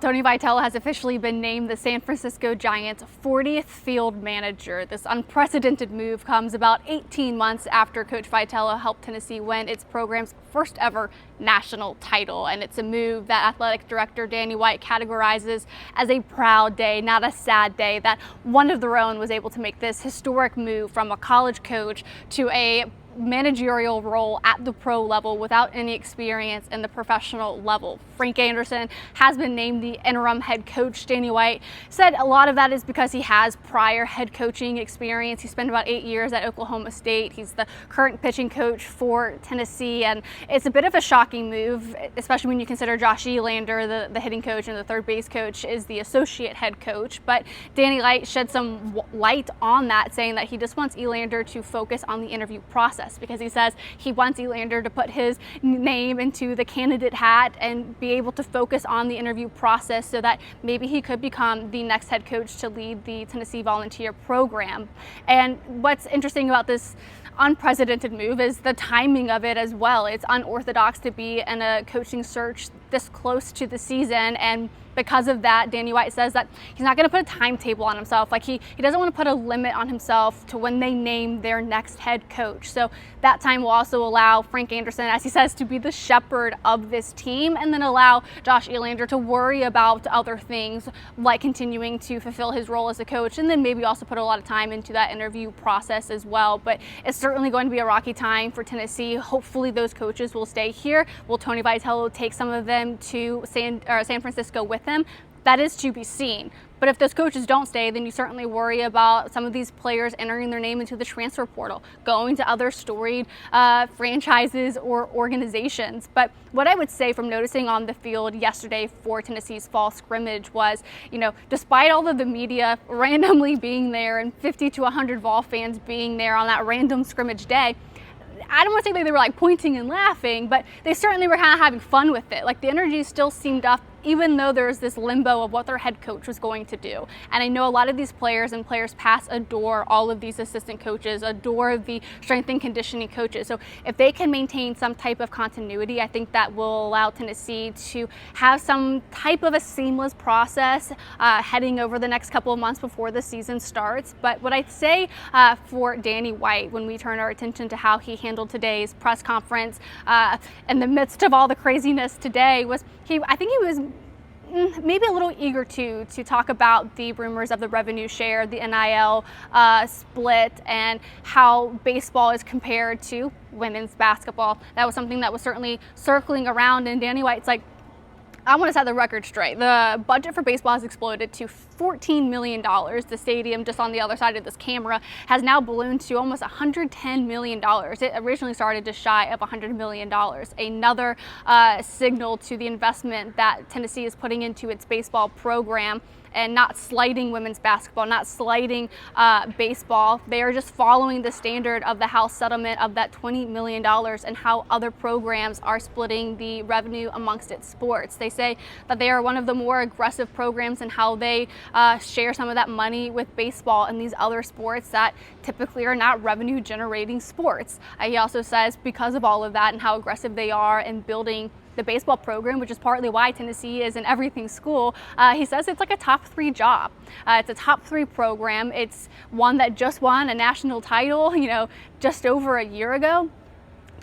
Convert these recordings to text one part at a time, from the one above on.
Tony Vitello has officially been named the San Francisco Giants' 40th field manager. This unprecedented move comes about 18 months after Coach Vitello helped Tennessee win its program's first ever national title. And it's a move that athletic director Danny White categorizes as a proud day, not a sad day, that one of their own was able to make this historic move from a college coach to a managerial role at the pro level without any experience in the professional level. Frank Anderson has been named the interim head coach. Danny White said a lot of that is because he has prior head coaching experience. He spent about 8 years at Oklahoma State. He's the current pitching coach for Tennessee, and it's a bit of a shocking move, especially when you consider Josh Elander, the hitting coach, and the third base coach is the associate head coach. But Danny White shed some light on that, saying that he just wants Elander to focus on the interview process, because he says he wants Elander to put his name into the candidate hat and be able to focus on the interview process so that maybe he could become the next head coach to lead the Tennessee Volunteer program. And what's interesting about this unprecedented move is the timing of it as well. It's unorthodox to be in a coaching search this close to the season, and because of that, Danny White says that he's not going to put a timetable on himself. Like he doesn't want to put a limit on himself to when they name their next head coach. So that time will also allow Frank Anderson, as he says, to be the shepherd of this team, and then allow Josh Elander to worry about other things like continuing to fulfill his role as a coach, and then maybe also put a lot of time into that interview process as well. But it's certainly going to be a rocky time for Tennessee. Hopefully those coaches will stay here. Will Tony Vitello take some of them to San Francisco with him? That is to be seen. But if those coaches don't stay, then you certainly worry about some of these players entering their name into the transfer portal, going to other storied franchises or organizations. But what I would say from noticing on the field yesterday for Tennessee's fall scrimmage was, despite all of the media randomly being there and 50 to 100 Vol fans being there on that random scrimmage day, I don't want to say they were like pointing and laughing, but they certainly were kind of having fun with it. Like the energy still seemed up, even though there's this limbo of what their head coach was going to do. And I know a lot of these players and players past adore all of these assistant coaches, adore the strength and conditioning coaches. So if they can maintain some type of continuity, I think that will allow Tennessee to have some type of a seamless process heading over the next couple of months before the season starts. But what I'd say for Danny White, when we turn our attention to how he handled today's press conference in the midst of all the craziness today, was I think he was maybe a little eager to talk about the rumors of the revenue share, the NIL split, and how baseball is compared to women's basketball. That was something that was certainly circling around, and Danny White's like, I want to set the record straight. The budget for baseball has exploded to $14 million. The stadium just on the other side of this camera has now ballooned to almost $110 million. It originally started just shy of $100 million. Another signal to the investment that Tennessee is putting into its baseball program, and not slighting women's basketball, not slighting baseball. They are just following the standard of the House settlement of that $20 million and how other programs are splitting the revenue amongst its sports. They say that they are one of the more aggressive programs in how they share some of that money with baseball and these other sports that typically are not revenue generating sports. He also says because of all of that and how aggressive they are in building the baseball program, which is partly why Tennessee is an everything school, he says it's like a top 3 job. It's a top 3 program. It's one that just won a national title, just over a year ago.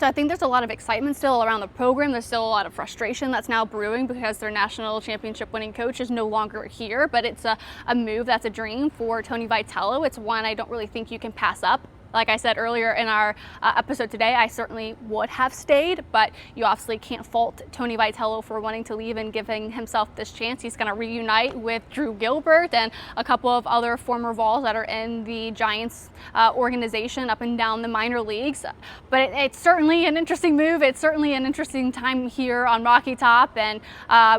So I think there's a lot of excitement still around the program. There's still a lot of frustration that's now brewing because their national championship winning coach is no longer here, but it's a move that's a dream for Tony Vitello. It's one I don't really think you can pass up. Like I said earlier in our episode today, I certainly would have stayed, but you obviously can't fault Tony Vitello for wanting to leave and giving himself this chance. He's going to reunite with Drew Gilbert and a couple of other former Vols that are in the Giants organization up and down the minor leagues. But it's certainly an interesting move. It's certainly an interesting time here on Rocky Top, and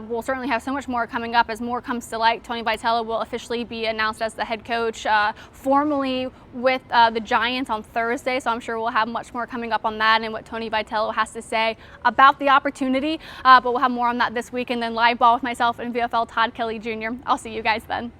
we'll certainly have so much more coming up as more comes to light. Tony Vitello will officially be announced as the head coach formally with the Giants on Thursday, so I'm sure we'll have much more coming up on that and what Tony Vitello has to say about the opportunity, but we'll have more on that this week, and then live ball with myself and VFL Todd Kelly Jr. I'll see you guys then.